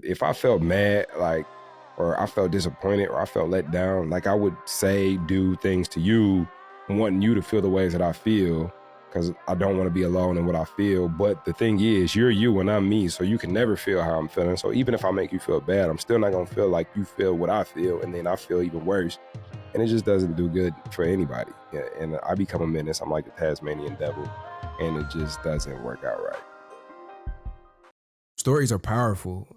if I felt mad, like, or I felt disappointed or I felt let down, like I would say, do things to you, wanting you to feel the ways that I feel, because I don't want to be alone in what I feel. But the thing is, you're you and I'm me, so you can never feel how I'm feeling. So even if I make you feel bad, I'm still not going to feel like you feel what I feel, and then I feel even worse. And it just doesn't do good for anybody. And I become a menace. I'm like the Tasmanian devil, and it just doesn't work out right. Stories are powerful.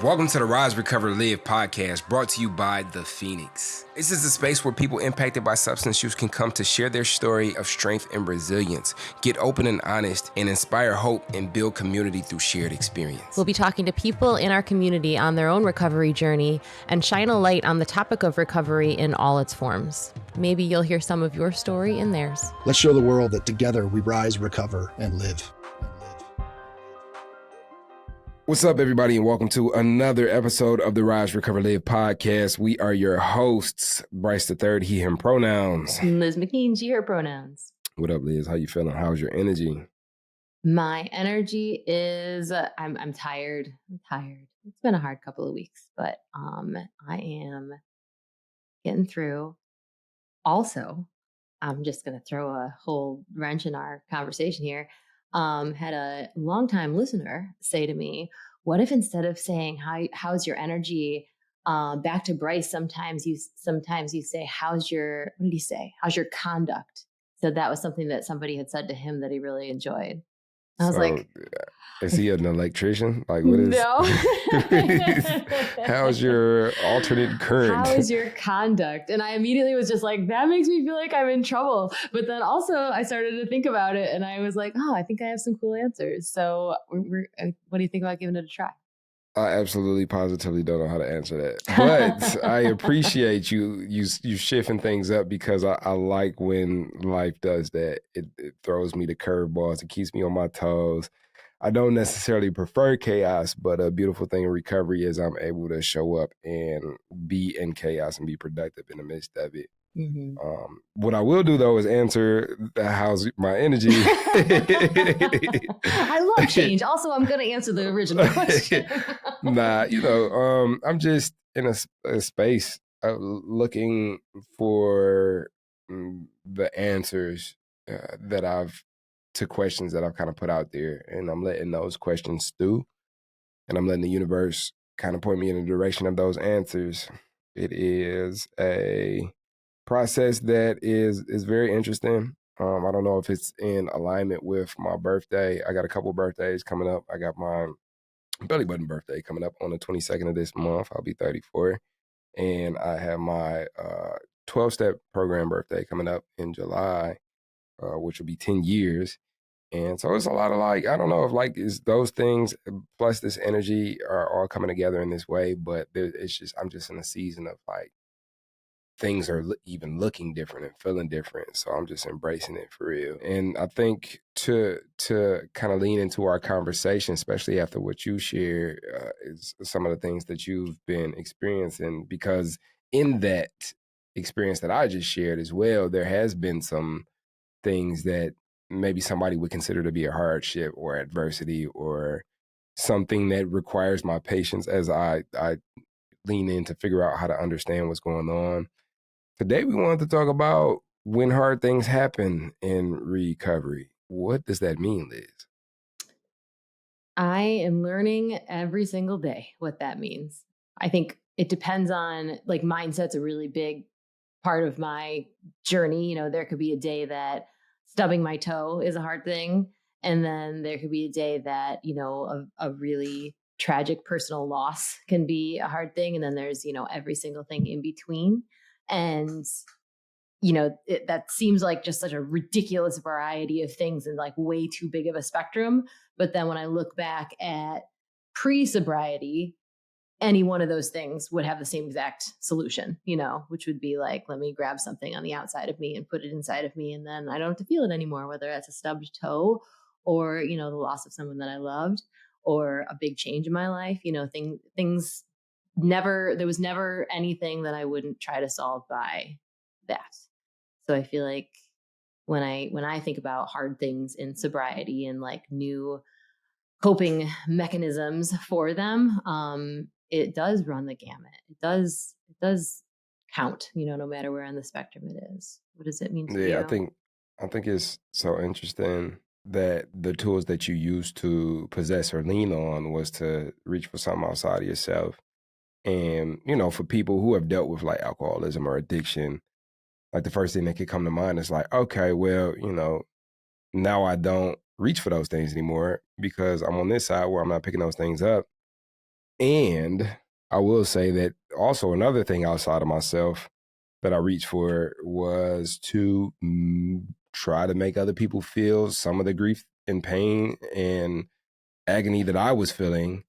Welcome to the Rise, Recover, Live podcast, brought to you by The Phoenix. This is a space where people impacted by substance use can come to share their story of strength and resilience, get open and honest, and inspire hope and build community through shared experience. We'll be talking to people in our community on their own recovery journey and shine a light on the topic of recovery in all its forms. Maybe you'll hear some of your story in theirs. Let's show the world that together we rise, recover, and live. What's up, everybody, and welcome to another episode of the Rise, Recover, Live podcast. We are your hosts, Bryce III, he, him pronouns. Liz McKean, she, her pronouns. What up, Liz? How you feeling? How's your energy? My energy is, I'm tired. It's been a hard couple of weeks, but I am getting through. Also, I'm just going to throw a whole wrench in our conversation here. Had a longtime listener say to me, what if instead of saying, how's your energy, back to Bryce, sometimes you say, what did he say? How's your conduct? So that was something that somebody had said to him that he really enjoyed. I was like, is he an electrician? Like, what is? No. How's your alternate current? How is your conduct? And I immediately was just like, that makes me feel like I'm in trouble. But then also I started to think about it and I was like, oh, I think I have some cool answers. So what do you think about giving it a try? I absolutely positively don't know how to answer that, but I appreciate you shifting things up, because I like when life does that. It throws me the curveballs. It keeps me on my toes. I don't necessarily prefer chaos, but a beautiful thing in recovery is I'm able to show up and be in chaos and be productive in the midst of it. Mm-hmm. What I will do, though, is answer how's my energy. I love change. Also, I'm going to answer the original question. I'm just in a space looking for the answers to questions that I've kind of put out there, and I'm letting those questions stew, and I'm letting the universe kind of point me in the direction of those answers. It is a process that is very interesting. I don't know if it's in alignment with my birthday. I got a couple birthdays coming up. I got my belly button birthday coming up on the 22nd of this month. I'll be 34. And I have my 12-step program birthday coming up in July, which will be 10 years. And so it's a lot of I don't know if is those things plus this energy are all coming together in this way, but I'm just in a season of things are even looking different and feeling different. So I'm just embracing it for real. And I think to kind of lean into our conversation, especially after what you share, is some of the things that you've been experiencing, because in that experience that I just shared as well, there has been some things that maybe somebody would consider to be a hardship or adversity or something that requires my patience as I lean in to figure out how to understand what's going on. Today, we wanted to talk about when hard things happen in recovery. What does that mean, Liz? I am learning every single day what that means. I think it depends on, mindset's a really big part of my journey. There could be a day that stubbing my toe is a hard thing. And then there could be a day that, a really tragic personal loss can be a hard thing. And then there's, every single thing in between. And, that seems like just such a ridiculous variety of things and way too big of a spectrum. But then when I look back at pre-sobriety, any one of those things would have the same exact solution, which would be let me grab something on the outside of me and put it inside of me. And then I don't have to feel it anymore, whether that's a stubbed toe or, the loss of someone that I loved or a big change in my life, things there was never anything that I wouldn't try to solve by that. So I feel like when I think about hard things in sobriety and new coping mechanisms for them, it does run the gamut. It does count, no matter where on the spectrum it is. What does it mean to Yeah, you? I think it's so interesting that the tools that you used to possess or lean on was to reach for something outside of yourself. And, for people who have dealt with like alcoholism or addiction, like the first thing that could come to mind is like, okay, well, now I don't reach for those things anymore because I'm on this side where I'm not picking those things up. And I will say that also another thing outside of myself that I reached for was to try to make other people feel some of the grief and pain and agony that I was feeling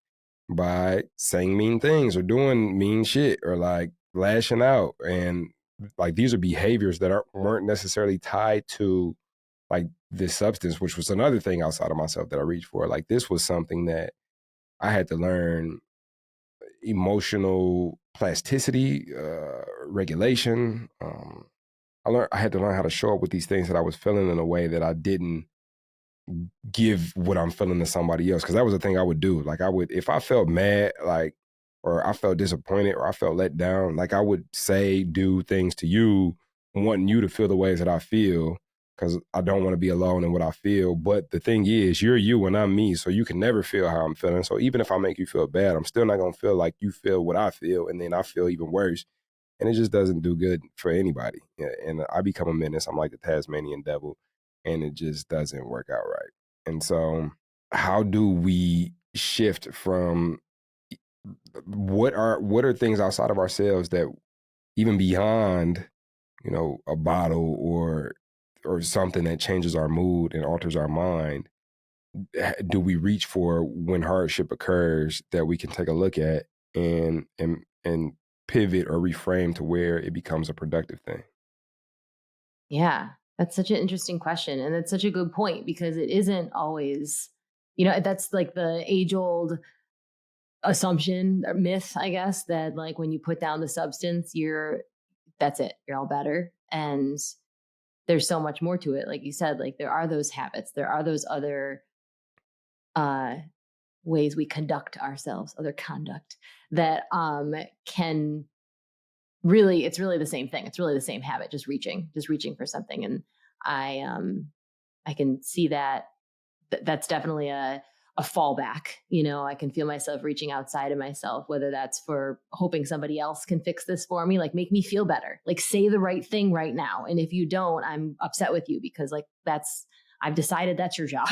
by saying mean things or doing mean shit or like lashing out. And like these are behaviors that weren't necessarily tied to like this substance, which was another thing outside of myself that I reached for. Like this was something that I had to learn emotional plasticity, regulation. I had to learn how to show up with these things that I was feeling in a way that I didn't give what I'm feeling to somebody else. Cause that was the thing I would do. Like I would, if I felt mad, like, or I felt disappointed or I felt let down, like I would say, do things to you, wanting you to feel the ways that I feel. Cause I don't want to be alone in what I feel. But the thing is, you're you and I'm me. So you can never feel how I'm feeling. So even if I make you feel bad, I'm still not going to feel like you feel what I feel. And then I feel even worse. And it just doesn't do good for anybody. Yeah, and I become a menace. I'm like the Tasmanian devil, and it just doesn't work out right. And so, how do we shift from what are things outside of ourselves that even beyond a bottle or something that changes our mood and alters our mind do we reach for when hardship occurs that we can take a look at and pivot or reframe to where it becomes a productive thing? Yeah, that's such an interesting question. And it's such a good point because it isn't always, that's like the age old assumption or myth, I guess, that like when you put down the substance, that's it, you're all better. And there's so much more to it. Like you said, like there are those habits, there are those other uh ways we conduct ourselves, other conduct that can really, it's really the same thing. It's really the same habit, just reaching for something. And I can see that that's definitely a fallback. I can feel myself reaching outside of myself, whether that's for hoping somebody else can fix this for me, like make me feel better, like say the right thing right now. And if you don't, I'm upset with you because like I've decided that's your job,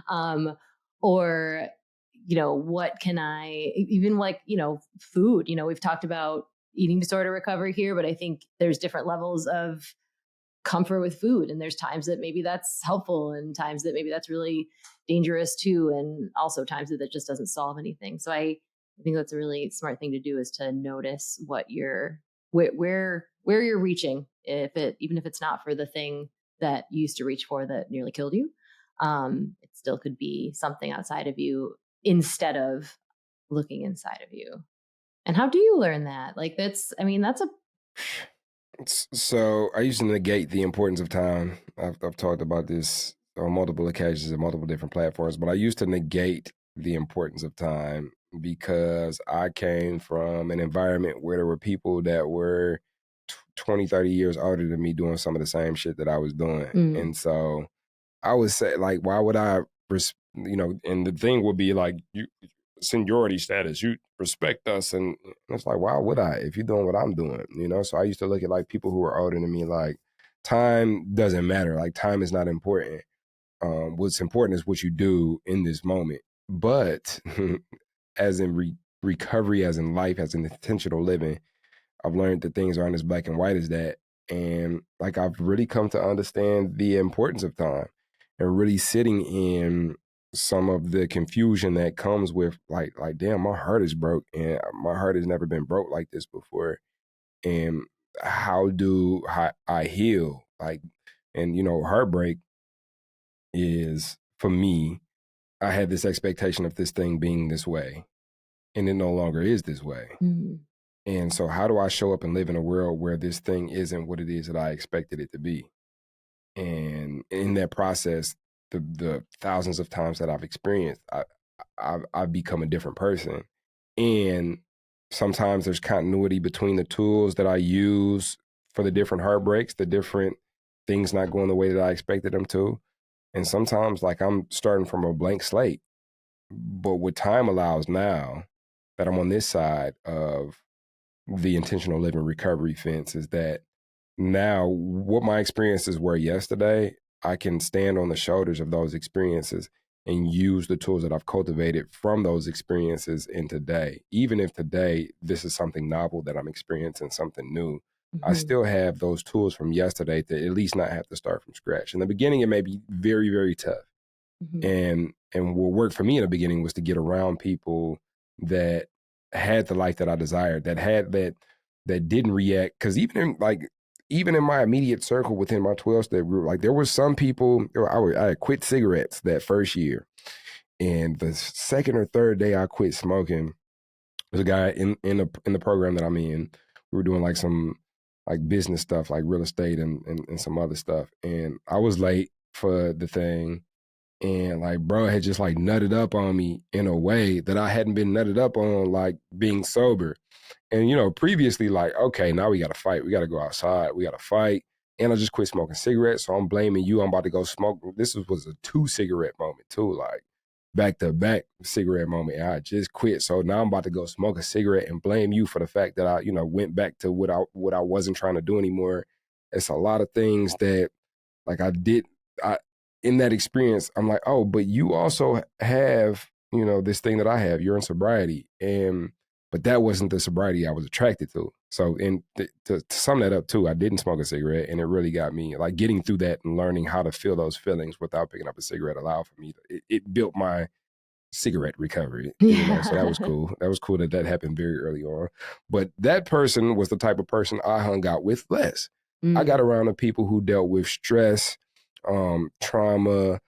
um, or, what can I, even like, food, we've talked about eating disorder recovery here, but I think there's different levels of comfort with food. And there's times that maybe that's helpful and times that maybe that's really dangerous too. And also times that just doesn't solve anything. So I think that's a really smart thing to do is to notice what where you're reaching, even if it's not for the thing that you used to reach for that nearly killed you. It still could be something outside of you instead of looking inside of you. And how do you learn that? Like that's a So I used to negate the importance of time. I've talked about this on multiple occasions and multiple different platforms, but I used to negate the importance of time because I came from an environment where there were people that were 20, 30 years older than me doing some of the same shit that I was doing. mm, And so I would say, like, why would I, and the thing would be like, you seniority status, you respect us. And it's like, why would I if you're doing what I'm doing? So I used to look at like people who were older than me, like, time doesn't matter. Like, time is not important. What's important is what you do in this moment. But as in recovery, as in life, as in intentional living, I've learned that things aren't as black and white as that. And like I've really come to understand the importance of time and really sitting in some of the confusion that comes with like damn, my heart is broke and my heart has never been broke like this before. And how do I heal? Like, and heartbreak is for me, I had this expectation of this thing being this way, and it no longer is this way. mm, And so how do I show up and live in a world where this thing isn't what it is that I expected it to be? And in that process, the thousands of times that I've experienced, I've become a different person. And sometimes there's continuity between the tools that I use for the different heartbreaks, the different things not going the way that I expected them to. And sometimes, like, I'm starting from a blank slate. But what time allows now that I'm on this side of the intentional living recovery fence is that now what my experiences were yesterday, I can stand on the shoulders of those experiences and use the tools that I've cultivated from those experiences in today. Even if today this is something novel that I'm experiencing, something new, I still have those tools from yesterday to at least not have to start from scratch. In the beginning, it may be very, very tough. And what worked for me in the beginning was to get around people that had the life that I desired, that had that didn't react. Because even in my immediate circle within my 12-step group, like there were some people. I had quit cigarettes that first year, and the second or third day I quit smoking, there's a guy in the program that I'm in. We were doing like some like business stuff, like real estate and some other stuff, and I was late for the thing. And like, bro had just like nutted up on me in a way that I hadn't been nutted up on, like being sober. And, previously, like, okay, now we got to fight. We got to go outside. We got to fight. And I just quit smoking cigarettes. So I'm blaming you. I'm about to go smoke. This was a 2-cigarette moment too, like back to back cigarette moment. And I just quit. So now I'm about to go smoke a cigarette and blame you for the fact that I, went back to what I wasn't trying to do anymore. It's a lot of things that like I in that experience, I'm like, oh, but you also have, this thing that I have. You're in sobriety, but that wasn't the sobriety I was attracted to. So, to sum that up too, I didn't smoke a cigarette, and it really got me like getting through that and learning how to feel those feelings without picking up a cigarette allowed for me. It built my cigarette recovery, so that was cool. That was cool that happened very early on. But that person was the type of person I hung out with less. I got around the people who dealt with stress, trauma,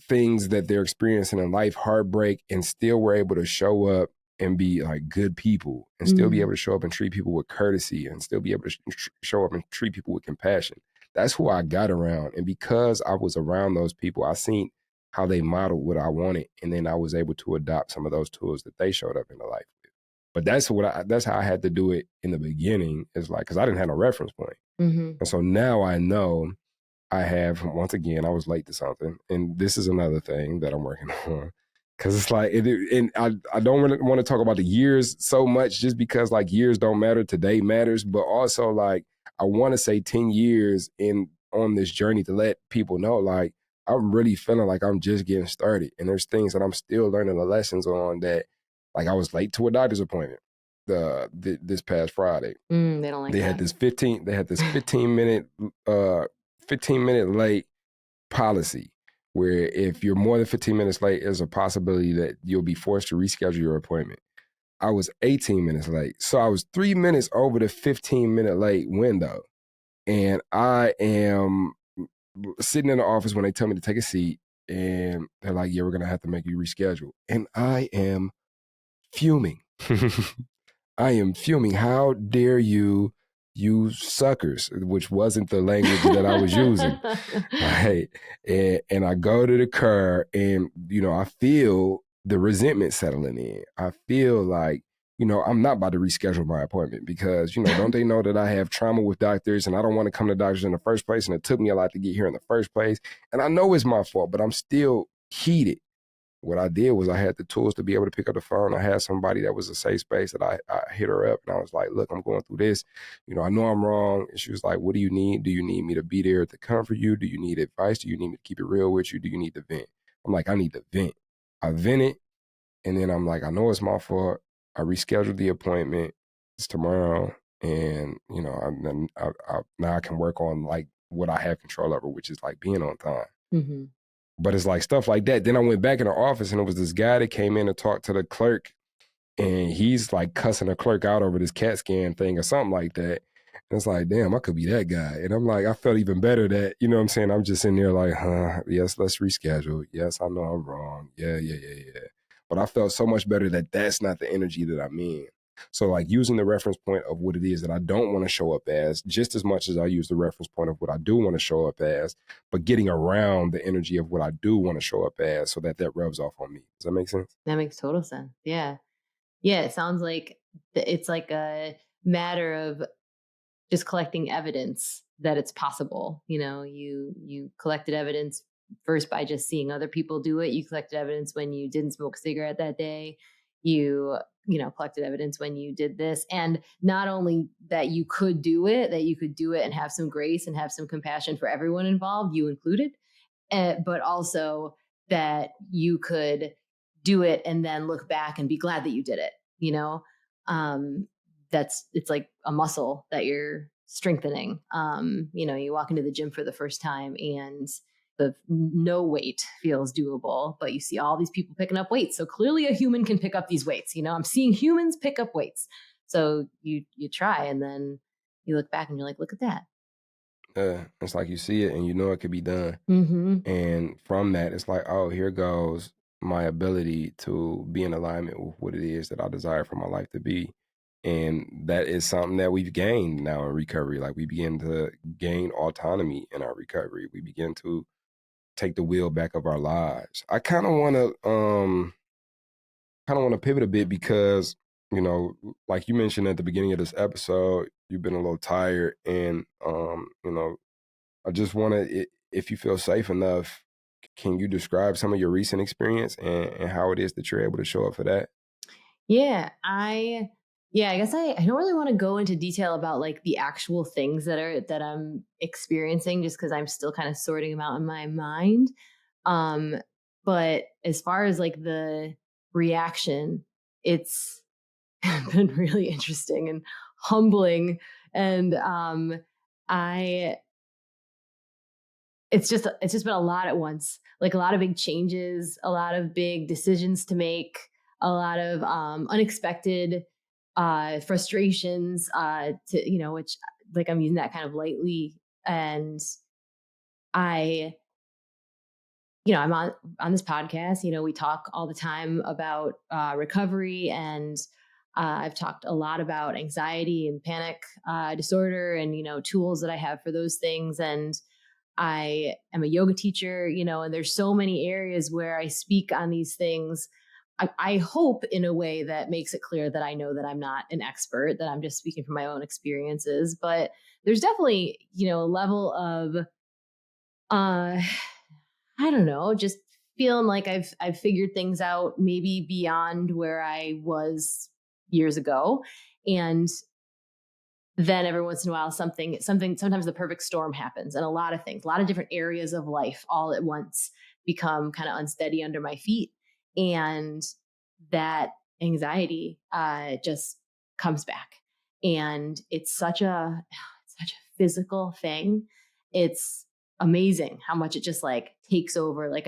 things that they're experiencing in life, heartbreak, and still were able to show up and be like good people and still be able to show up and treat people with courtesy and still be able to show up and treat people with compassion. That's who I got around. And because I was around those people, I seen how they modeled what I wanted. And then I was able to adopt some of those tools that they showed up in the life with. But that's how I had to do it in the beginning. Is like, cause I didn't have no reference point. And so now I know I have, once again, I was late to something. And this is another thing that I'm working on. Cause it's like, and I don't really want to talk about the years so much just because like years don't matter. Today matters. But also like, I want to say 10 years on this journey to let people know, like, I'm really feeling like I'm just getting started. And there's things that I'm still learning the lessons on that, like I was late to a doctor's appointment this past Friday. They don't like they that. had this 15 minute 15 minute late policy where if you're more than 15 minutes late, there's a possibility that you'll be forced to reschedule your appointment. I was 18 minutes late. So I was 3 minutes over the 15-minute late window. And I am sitting in the office when they tell me to take a seat and they're like, yeah, we're going to have to make you reschedule. And I am fuming. I am fuming. How dare you suckers, which wasn't the language that I was using. Right. And I go to the car and, I feel the resentment settling in. I feel like, I'm not about to reschedule my appointment because, don't they know that I have trauma with doctors and I don't want to come to doctors in the first place. And it took me a lot to get here in the first place. And I know it's my fault, but I'm still heated. What I did was I had the tools to be able to pick up the phone. I had somebody that was a safe space that I hit her up and I was like, look, I'm going through this. I know I'm wrong. And she was like, what do you need? Do you need me to be there to comfort you? Do you need advice? Do you need me to keep it real with you? Do you need to vent? I'm like, I need to vent. I vented. And then I'm like, I know it's my fault. I rescheduled the appointment. It's tomorrow. And, now I can work on like what I have control over, which is like being on time. But it's like stuff like that. Then I went back in the office and it was this guy that came in and talked to the clerk and he's like cussing the clerk out over this CAT scan thing or something like that. And it's like, damn, I could be that guy. And I'm like, I felt even better that, you know what I'm saying? I'm just in there like, yes, let's reschedule. Yes, I know I'm wrong. Yeah. But I felt so much better that that's not the energy that I'm in. So like using the reference point of what it is that I don't want to show up as just as much as I use the reference point of what I do want to show up as, but getting around the energy of what I do want to show up as so that rubs off on me. Does that make sense? That makes total sense. Yeah. Yeah. It sounds like it's like a matter of just collecting evidence that it's possible. You collected evidence first by just seeing other people do it. You collected evidence when you didn't smoke a cigarette that day. You collected evidence when you did this. And not only that you could do it, and have some grace and have some compassion for everyone involved, you included, but also that you could do it and then look back and be glad that you did it. Um, it's like a muscle that you're strengthening. You walk into the gym for the first time and the no weight feels doable, but you see all these people picking up weights. So clearly a human can pick up these weights. I'm seeing humans pick up weights. So you try, and then you look back and you're like, look at that. It's like you see it and you know it could be done. Mm-hmm. And from that, it's like, oh, here goes my ability to be in alignment with what it is that I desire for my life to be. And that is something that we've gained now in recovery. Like we begin to gain autonomy in our recovery. We begin to take the wheel back of our lives. I kind of want to pivot a bit because, like you mentioned at the beginning of this episode, you've been a little tired, and I just want to, if you feel safe enough, can you describe some of your recent experience and how it is that you're able to show up for that? Yeah, I guess I don't really want to go into detail about like the actual things that I'm experiencing, just because I'm still kind of sorting them out in my mind. But as far as like the reaction, it's been really interesting and humbling. And I it's just been a lot at once, like a lot of big changes, a lot of big decisions to make, a lot of unexpected frustrations, which, like, I'm using that kind of lightly. And I I'm on this podcast. We talk all the time about recovery, and I've talked a lot about anxiety and panic disorder, and tools that I have for those things. And I am a yoga teacher, and there's so many areas where I speak on these things. I hope in a way that makes it clear that I know that I'm not an expert, that I'm just speaking from my own experiences. But there's definitely, a level of, I don't know, just feeling like I've figured things out maybe beyond where I was years ago. And then every once in a while, sometimes the perfect storm happens, and a lot of things, a lot of different areas of life all at once become kind of unsteady under my feet. And that anxiety just comes back. And it's such a physical thing. It's amazing how much it just like takes over. Like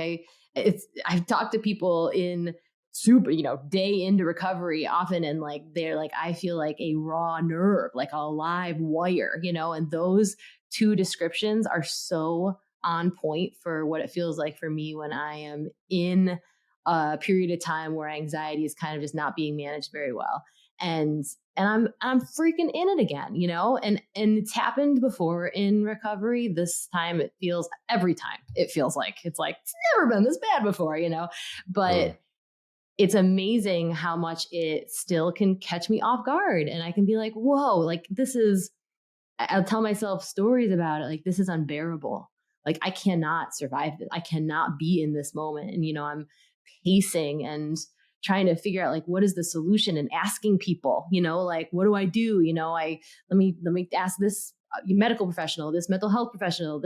I've talked to people in super, day into recovery often, and like they're like, I feel like a raw nerve, like a live wire, and those two descriptions are so on point for what it feels like for me when I am in a period of time where anxiety is kind of just not being managed very well. And I'm freaking in it again, and it's happened before in recovery. This time every time it feels like it's never been this bad before, but it's amazing how much it still can catch me off guard. And I can be like, whoa, like I'll tell myself stories about it. Like, this is unbearable. Like, I cannot survive this. I cannot be in this moment. And, I'm pacing and trying to figure out like, what is the solution, and asking people, like, what do I do? Let me ask this medical professional, this mental health professional,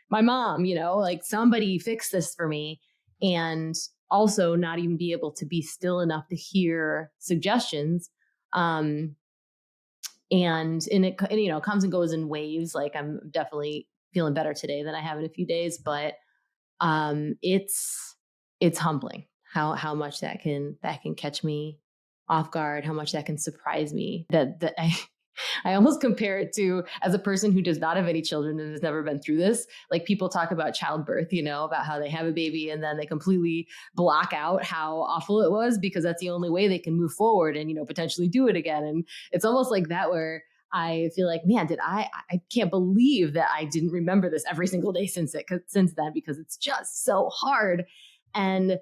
my mom, like, somebody fix this for me. And also not even be able to be still enough to hear suggestions. And it comes and goes in waves. Like, I'm definitely feeling better today than I have in a few days, but it's humbling how much that can catch me off guard, how much that can surprise me, that I almost compare it to, as a person who does not have any children and has never been through this, like people talk about childbirth, about how they have a baby and then they completely block out how awful it was because that's the only way they can move forward and, potentially do it again. And it's almost like that where I feel like, man, I can't believe that I didn't remember this every single day since then, because it's just so hard. And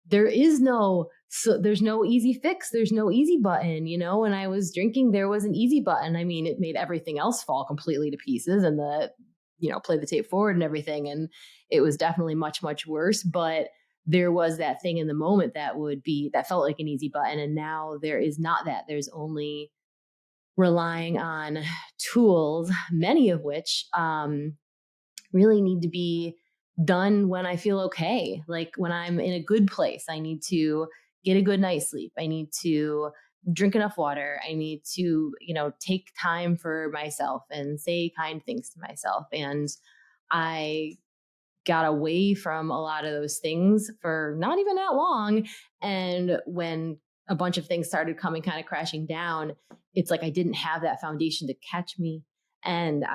there's no easy fix. There's no easy button. When I was drinking, there was an easy button. I mean, it made everything else fall completely to pieces and play the tape forward and everything. And it was definitely much, much worse. But there was that thing in the moment that felt like an easy button. And now there is not that. There's only relying on tools, many of which really need to be done when I feel okay. Like when I'm in a good place, I need to get a good night's sleep. I need to drink enough water. I need to, take time for myself and say kind things to myself. And I got away from a lot of those things for not even that long. And when a bunch of things started coming kind of crashing down, it's like I didn't have that foundation to catch me. And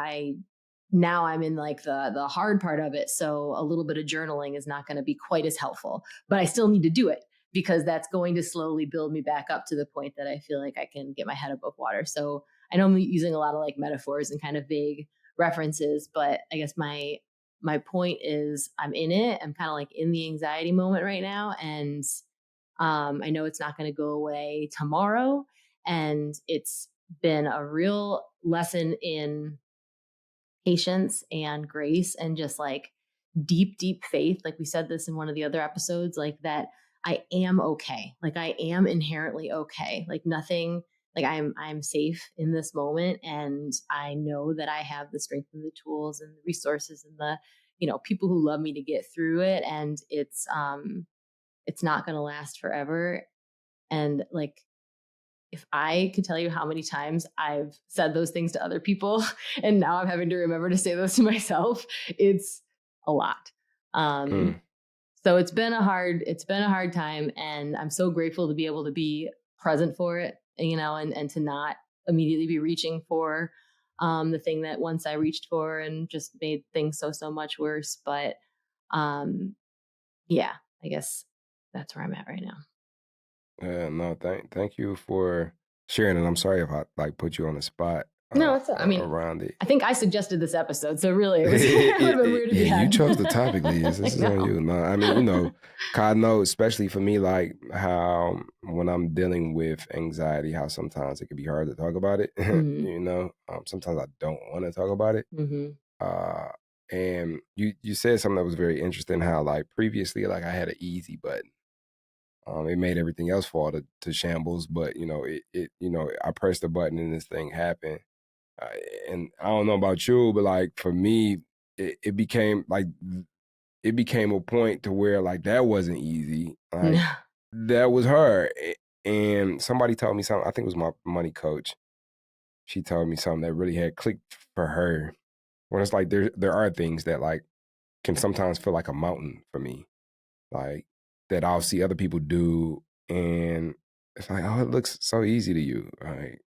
now I'm in like the hard part of it. So a little bit of journaling is not going to be quite as helpful, but I still need to do it because that's going to slowly build me back up to the point that I feel like I can get my head above water. So I know I'm using a lot of like metaphors and kind of vague references, but I guess my point is I'm in it. I'm kind of like in the anxiety moment right now. And I know it's not going to go away tomorrow. And it's been a real lesson in patience and grace and just like deep, deep faith. Like we said this in one of the other episodes, like that I am okay. Like I am inherently okay. Like nothing, like I'm safe in this moment. And I know that I have the strength and the tools and the resources and the, people who love me to get through it. And it's not going to last forever. And like, if I could tell you how many times I've said those things to other people and now I'm having to remember to say those to myself, it's a lot. So it's been a hard time, and I'm so grateful to be able to be present for it, and to not immediately be reaching for the thing that once I reached for and just made things so much worse. But yeah, I guess that's where I'm at right now. No, thank you for sharing, and I'm sorry if I like put you on the spot. No, it's. I mean, around it. I think I suggested this episode, so really, it would have been weird to be you chose the topic, Liz. This is on you. No, I mean, God knows, especially for me, like how when I'm dealing with anxiety, how sometimes it can be hard to talk about it. Mm-hmm. Sometimes I don't want to talk about it. Mm-hmm. And you said something that was very interesting. How like previously, like I had an easy button. It made everything else fall to shambles, but I pressed the button and this thing happened. And I don't know about you, but like for me, it became a point to where like that wasn't easy. Like that was hard. And somebody told me something. I think it was my money coach. She told me something that really had clicked for her. When it's like there are things that like can sometimes feel like a mountain for me. Like that I'll see other people do, and it's like, oh, it looks so easy to you. Like,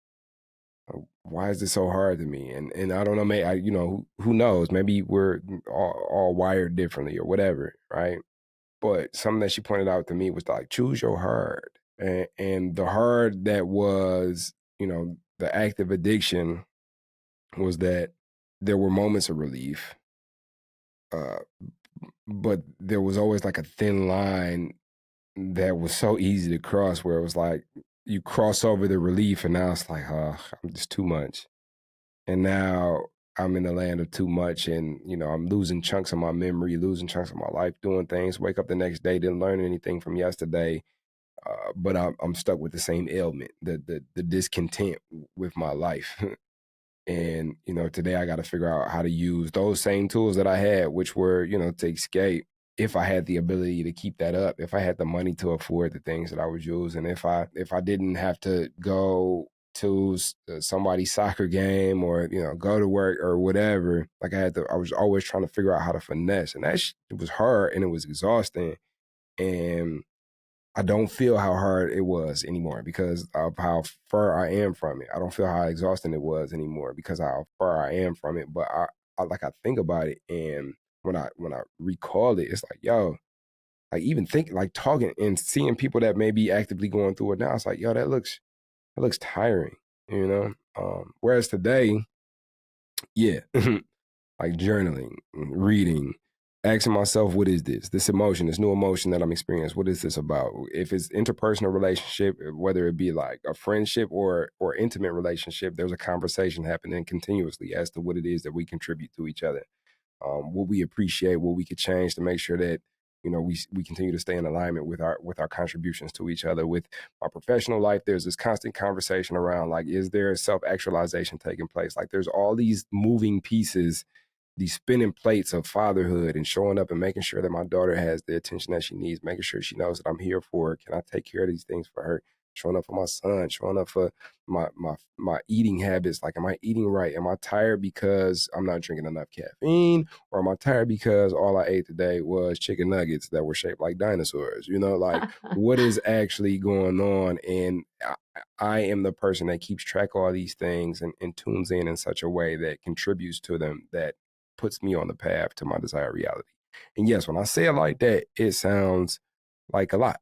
why is this so hard to me? And I don't know, maybe who knows? Maybe we're all wired differently or whatever, right? But something that she pointed out to me was like, choose your hard, and the hard that was, the active addiction was that there were moments of relief, but there was always like a thin line that was so easy to cross where it was like you cross over the relief and now it's like, I'm just too much. And now I'm in the land of too much and, I'm losing chunks of my memory, losing chunks of my life, doing things, wake up the next day, didn't learn anything from yesterday. But I'm stuck with the same ailment, the discontent with my life. And, today I got to figure out how to use those same tools that I had, which were, to escape. If I had the ability to keep that up, if I had the money to afford the things that I was using, if I didn't have to go to somebody's soccer game or, go to work or whatever, like I was always trying to figure out how to finesse. And it was hard and it was exhausting. And I don't feel how hard it was anymore because of how far I am from it. I don't feel how exhausting it was anymore because of how far I am from it. But I think about it, and when I recall it, it's like, yo, like even think like talking and seeing people that may be actively going through it now, it's like, yo, that looks tiring, you know? Whereas today, yeah, like journaling, reading, asking myself, what is this? This emotion, this new emotion that I'm experiencing, what is this about? If it's interpersonal relationship, whether it be like a friendship or intimate relationship, there's a conversation happening continuously as to what it is that we contribute to each other, what we appreciate, what we could change to make sure that we continue to stay in alignment with our contributions to each other. With my professional life, there's this constant conversation around like, is there self-actualization taking place? Like there's all these moving pieces, these spinning plates of fatherhood and showing up and making sure that my daughter has the attention that she needs, making sure she knows that I'm here for her. Can I take care of these things for her? Showing up for my son, showing up for my eating habits. Like, am I eating right? Am I tired because I'm not drinking enough caffeine? Or am I tired because all I ate today was chicken nuggets that were shaped like dinosaurs? Like what is actually going on? And I am the person that keeps track of all these things and tunes in such a way that contributes to them, that puts me on the path to my desired reality. And yes, when I say it like that, it sounds like a lot.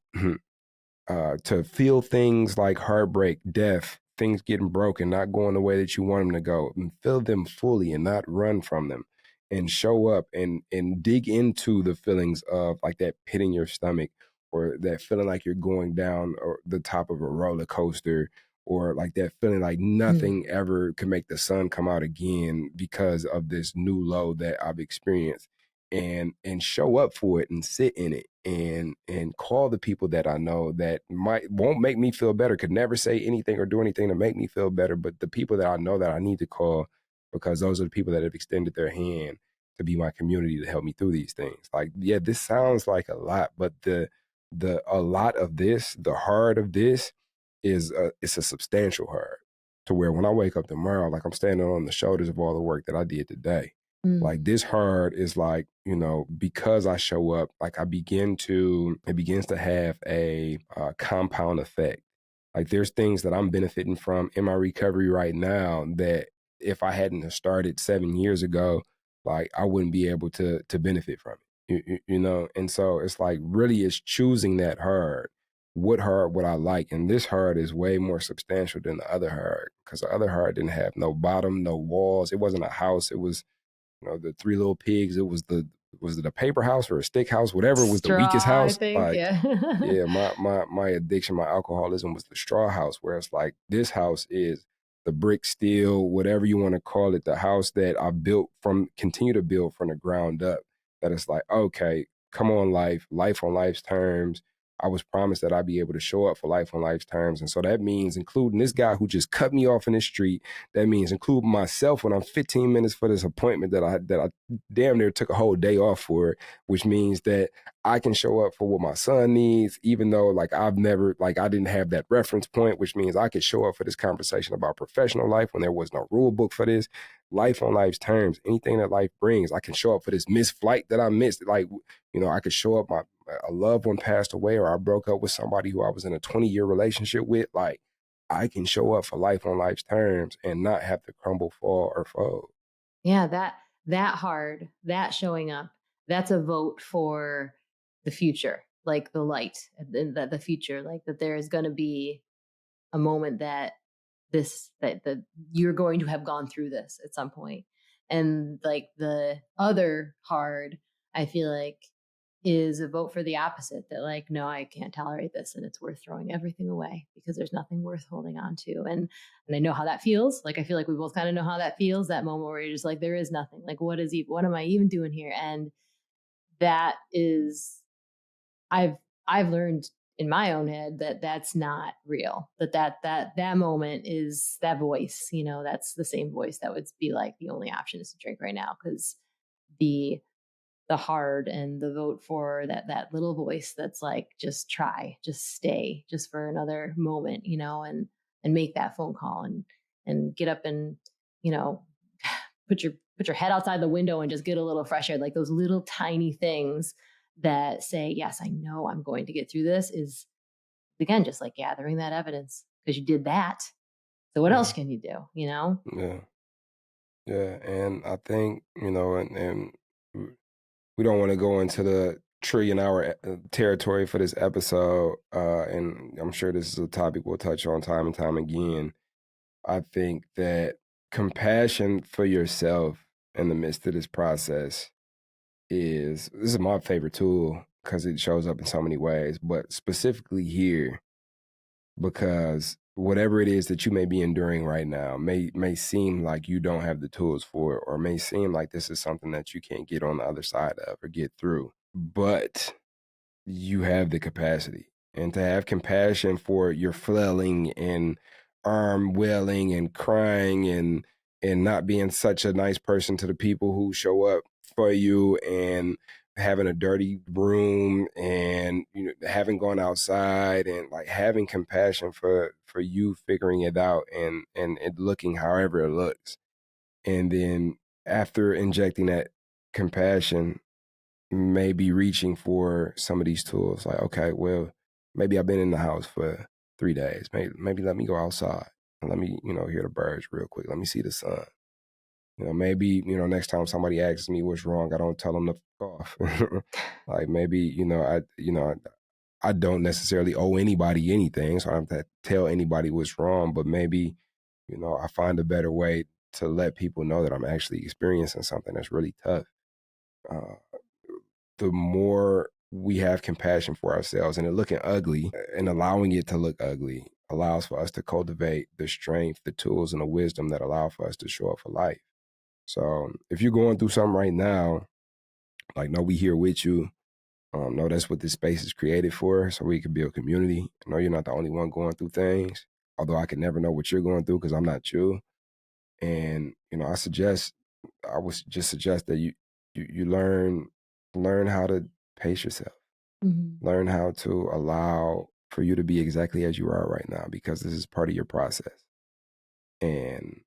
To feel things like heartbreak, death, things getting broken, not going the way that you want them to go, and feel them fully and not run from them, and show up and dig into the feelings of like that pit in your stomach, or that feeling like you're going down or the top of a roller coaster, or like that feeling like nothing ever can make the sun come out again because of this new low that I've experienced, and show up for it and sit in it and call the people that I know that won't make me feel better, could never say anything or do anything to make me feel better, but the people that I know that I need to call, because those are the people that have extended their hand to be my community to help me through these things. Like, yeah, this sounds like a lot, but the a lot of this, the hard of this is it's a substantial hard, to where when I wake up tomorrow, like I'm standing on the shoulders of all the work that I did today. Like this hard is like, because I show up, like it begins to have a compound effect. Like there's things that I'm benefiting from in my recovery right now that if I hadn't have started 7 years ago, like I wouldn't be able to benefit from it. And so it's like really it's choosing that hard. What hard would I like? And this hard is way more substantial than the other hard, because the other hard didn't have no bottom, no walls. It wasn't a house. It was the Three Little Pigs. It was it a paper house or a stick house, whatever was the weakest Straw, I house. think. Like, Yeah. yeah, my addiction, my alcoholism was the straw house, where it's like this house is the brick, steel, whatever you want to call it, the house that I continue to build from the ground up. That it's like, okay, come on, life on life's terms. I was promised that I'd be able to show up for life on life's terms. And so that means including this guy who just cut me off in the street. That means including myself when I'm 15 minutes for this appointment that I damn near took a whole day off for, which means that I can show up for what my son needs, even though like I didn't have that reference point, which means I could show up for this conversation about professional life when there was no rule book for this. Life on life's terms, anything that life brings, I can show up for this missed flight that I missed. Like, I could show up, a loved one passed away, or I broke up with somebody who I was in a 20-year relationship with. Like, I can show up for life on life's terms and not have to crumble, fall, or fold. Yeah, that hard, that showing up, that's a vote for the future, like the light, and the future, like that there is going to be a moment that that you're going to have gone through this at some point. And like the other hard, I feel like, is a vote for the opposite, that like, no, I can't tolerate this, and it's worth throwing everything away because there's nothing worth holding on to. And I know how that feels. Like I feel like we both kind of know how that feels, that moment where you're just like, there is nothing. Like what am I even doing here? And that is, I've learned in my own head that that's not real. That moment is that voice, that's the same voice that would be like, the only option is to drink right now, because the hard and the vote for that little voice that's like, just try, just stay, just for another moment, and make that phone call, and get up and, you know put your head outside the window and just get a little fresh air. Like those little tiny things that say, yes, I know I'm going to get through this, is again, just like gathering that evidence because you did that. So what else Yeah. can you do? You know? Yeah. Yeah. And I think, and we don't want to go into the trillion hour territory for this episode. And I'm sure this is a topic we'll touch on time and time again. I think that compassion for yourself in the midst of this process this is my favorite tool because it shows up in so many ways, but specifically here because whatever it is that you may be enduring right now may seem like you don't have the tools for it, or may seem like this is something that you can't get on the other side of or get through. But you have the capacity. And to have compassion for your flailing and arm wailing and crying and not being such a nice person to the people who show up for you, and having a dirty room, and having gone outside, and like having compassion for you figuring it out, and it looking however it looks. And then after injecting that compassion, maybe reaching for some of these tools. Like, okay, well, maybe I've been in the house for 3 days. Maybe let me go outside and let me, hear the birds real quick. Let me see the sun. Maybe, next time somebody asks me what's wrong, I don't tell them to fuck off. Like maybe, I don't necessarily owe anybody anything, so I don't have to tell anybody what's wrong, but maybe, I find a better way to let people know that I'm actually experiencing something that's really tough. Uh, the more we have compassion for ourselves and it looking ugly and allowing it to look ugly allows for us to cultivate the strength, the tools, and the wisdom that allow for us to show up for life. So if you're going through something right now, like, know we here with you. Know that's what this space is created for, so we can build community. Know you're not the only one going through things, although I can never know what you're going through because I'm not you. And I would just suggest that you learn how to pace yourself. Mhm. Learn how to allow for you to be exactly as you are right now, because this is part of your process. And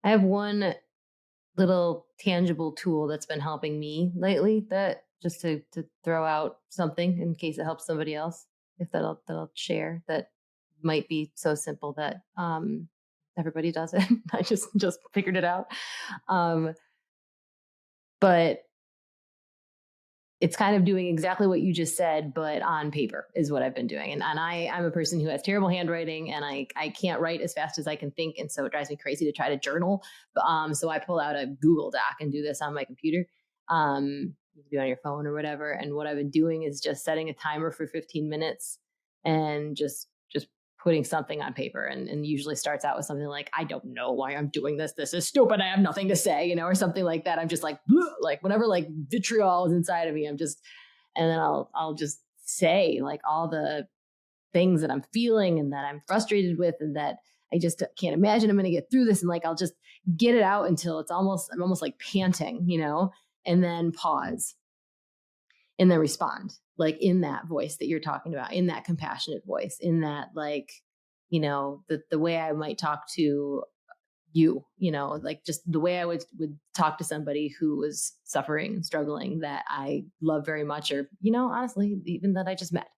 I have one little tangible tool that's been helping me lately, that just to throw out something in case it helps somebody else, if that'll share, that might be so simple that everybody does it. I just figured it out. Um but it's kind of doing exactly what you just said, but on paper is what I've been doing. And I'm a person who has terrible handwriting, and I can't write as fast as I can think. And so it drives me crazy to try to journal. So I pull out a Google Doc and do this on my computer. You can do it on your phone or whatever. And what I've been doing is just setting a timer for 15 minutes and just putting something on paper, and usually starts out with something like, I don't know why I'm doing this. This is stupid. I have nothing to say, or something like that. I'm just like, like whatever, like vitriol is inside of me. And then I'll just say like all the things that I'm feeling and that I'm frustrated with, and that I just can't imagine I'm going to get through this. And like, I'll just get it out until I'm almost like panting, and then pause and then respond, like in that voice that you're talking about, in that compassionate voice, in that, like, the way I might talk to you, like just the way I would talk to somebody who was suffering and struggling, that I love very much, or, honestly, even that I just met.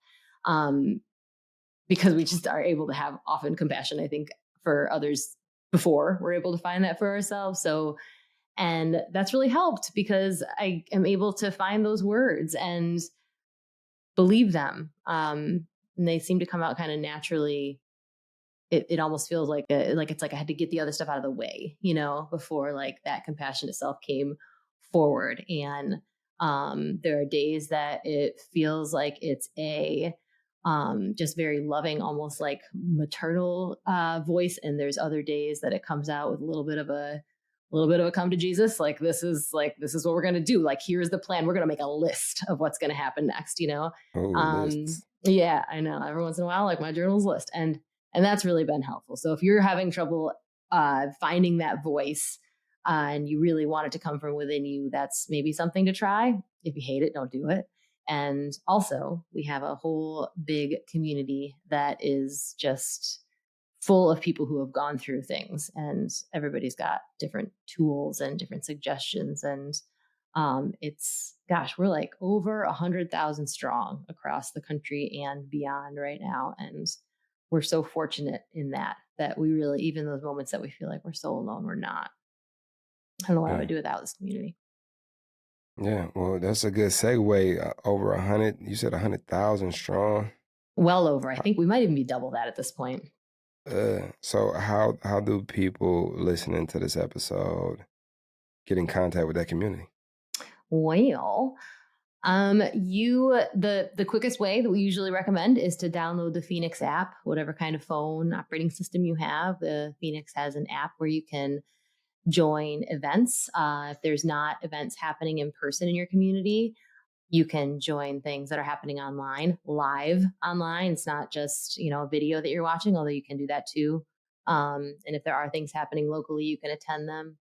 Because we just are able to have often compassion, I think, for others before we're able to find that for ourselves. So, and that's really helped because I am able to find those words and believe them. And they seem to come out kind of naturally. It almost feels like it's like I had to get the other stuff out of the way, before like that compassion itself came forward. And there are days that it feels like it's a just very loving, almost like maternal voice, and there's other days that it comes out with a little bit of a come to Jesus, like this is what we're going to do, like here's the plan, we're going to make a list of what's going to happen next. oh, lists. Yeah, I know, every once in a while, like my journal's list, and that's really been helpful. So if you're having trouble finding that voice, and you really want it to come from within you, that's maybe something to try. If you hate it, don't do it. And also, we have a whole big community that is just full of people who have gone through things, and everybody's got different tools and different suggestions. And we're like over 100,000 strong across the country and beyond right now. And we're so fortunate in that we really, even those moments that we feel like we're so alone, we're not. I don't know what I would do without this community. Yeah, well, that's a good segue. Over 100, you said 100,000 strong. Well over. I think we might even be double that at this point. So how do people listening to this episode get in contact with that community? Well, the quickest way that we usually recommend is to download the Phoenix app, whatever kind of phone operating system you have. The Phoenix has an app where you can join events. If there's not events happening in person in your community, you can join things that are happening online, live online. It's not just, a video that you're watching, although you can do that too. And if there are things happening locally, you can attend them.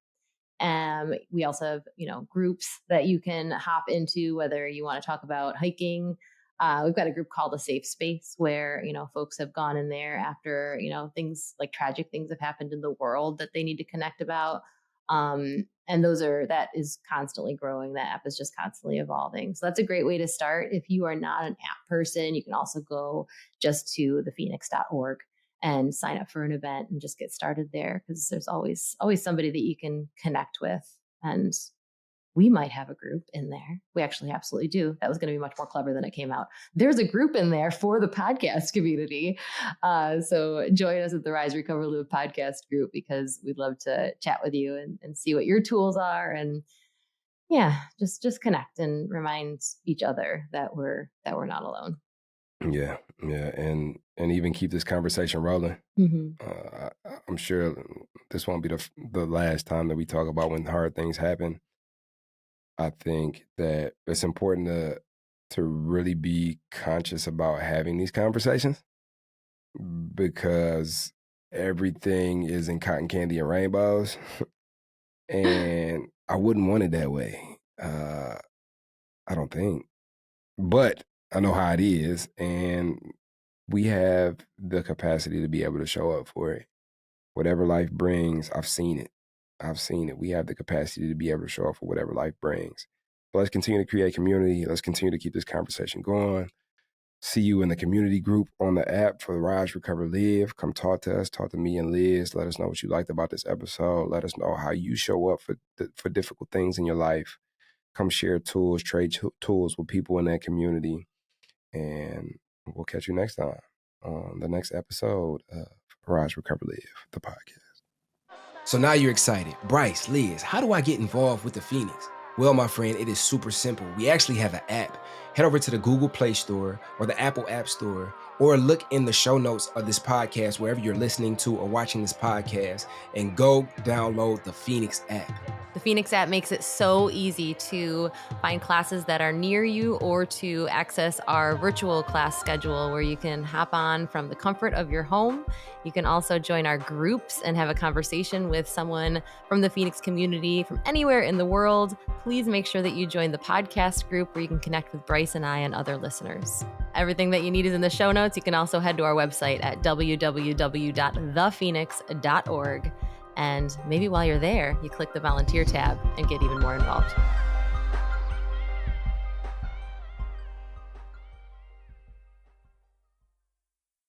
We also have, groups that you can hop into, whether you want to talk about hiking. We've got a group called A Safe Space where, folks have gone in there after, things like tragic things have happened in the world that they need to connect about. And that is constantly growing. That app is just constantly evolving. So that's a great way to start. If you are not an app person, you can also go just to thephoenix.org and sign up for an event and just get started there, because there's always somebody that you can connect with. And we might have a group in there. We actually absolutely do. That was going to be much more clever than it came out. There's a group in there for the podcast community. So join us at the Rise, Recover, Live podcast group, because we'd love to chat with you and see what your tools are. And yeah, just connect and remind each other that we're not alone. Yeah, and even keep this conversation rolling. I'm sure this won't be the last time that we talk about when hard things happen. I think that it's important to really be conscious about having these conversations, because everything is in cotton candy and rainbows, and I wouldn't want it that way. I don't think, but I know how it is, and we have the capacity to be able to show up for it. Whatever life brings, I've seen it. We have the capacity to be able to show up for whatever life brings. So let's continue to create community. Let's continue to keep this conversation going. See you in the community group on the app for the Rise, Recover, Live. Come talk to us. Talk to me and Liz. Let us know what you liked about this episode. Let us know how you show up for difficult things in your life. Come share tools, trade tools with people in that community. And we'll catch you next time on the next episode of Rise, Recover, Live, the podcast. So now you're excited. Bryce, Liz, how do I get involved with the Phoenix? Well, my friend, it is super simple. We actually have an app. Head over to the Google Play Store or the Apple App Store, or look in the show notes of this podcast, wherever you're listening to or watching this podcast, and go download the Phoenix app. The Phoenix app makes it so easy to find classes that are near you, or to access our virtual class schedule where you can hop on from the comfort of your home. You can also join our groups and have a conversation with someone from the Phoenix community from anywhere in the world. Please make sure that you join the podcast group where you can connect with Bryce and I and other listeners. Everything that you need is in the show notes. You can also head to our website at www.thephoenix.org. And maybe while you're there, you click the volunteer tab and get even more involved.